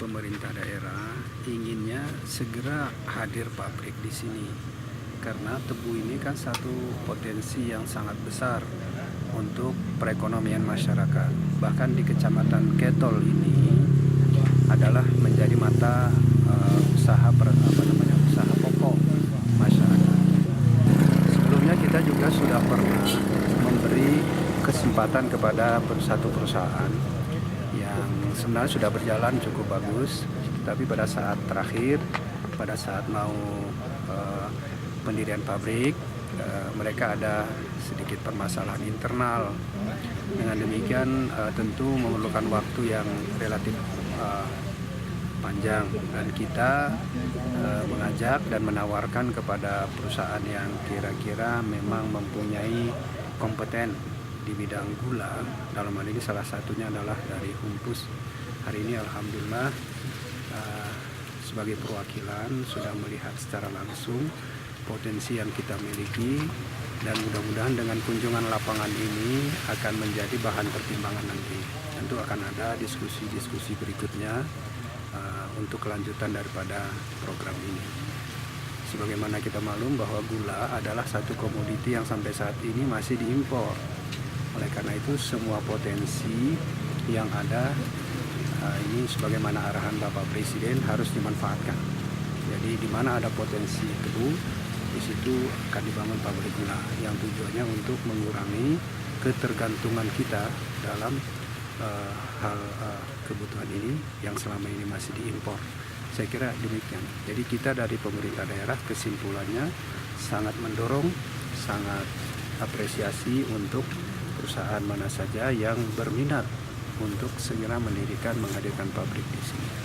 pemerintah daerah inginnya segera hadir pabrik di sini karena tebu ini kan satu potensi yang sangat besar untuk perekonomian masyarakat. Bahkan di Kecamatan Ketol ini adalah menjadi mata usaha usaha pokok masyarakat. Sebelumnya kita juga sudah pernah memberi kesempatan kepada satu perusahaan yang sebenarnya sudah berjalan cukup bagus, tapi pada saat terakhir, pada saat mau pendirian pabrik, mereka ada sedikit permasalahan internal. Dengan demikian tentu memerlukan waktu yang relatif panjang, dan kita mengajak dan menawarkan kepada perusahaan yang kira-kira memang mempunyai kompeten di bidang gula. Dalam hal ini salah satunya adalah dari Humpus. Hari ini alhamdulillah sebagai perwakilan sudah melihat secara langsung potensi yang kita miliki, dan mudah-mudahan dengan kunjungan lapangan ini akan menjadi bahan pertimbangan nanti. Tentu akan ada diskusi-diskusi berikutnya untuk kelanjutan daripada program ini. Sebagaimana kita maklum bahwa gula adalah satu komoditi yang sampai saat ini masih diimpor. Oleh karena itu semua potensi yang ada ini sebagaimana arahan Bapak Presiden harus dimanfaatkan. Jadi di mana ada potensi tebu, di situ akan dibangun pabrik gula yang tujuannya untuk mengurangi ketergantungan kita dalam hal kebutuhan ini yang selama ini masih diimpor. Saya kira demikian. Jadi kita dari pemerintah daerah kesimpulannya sangat mendorong, sangat apresiasi untuk perusahaan mana saja yang berminat untuk segera menghadirkan pabrik di sini.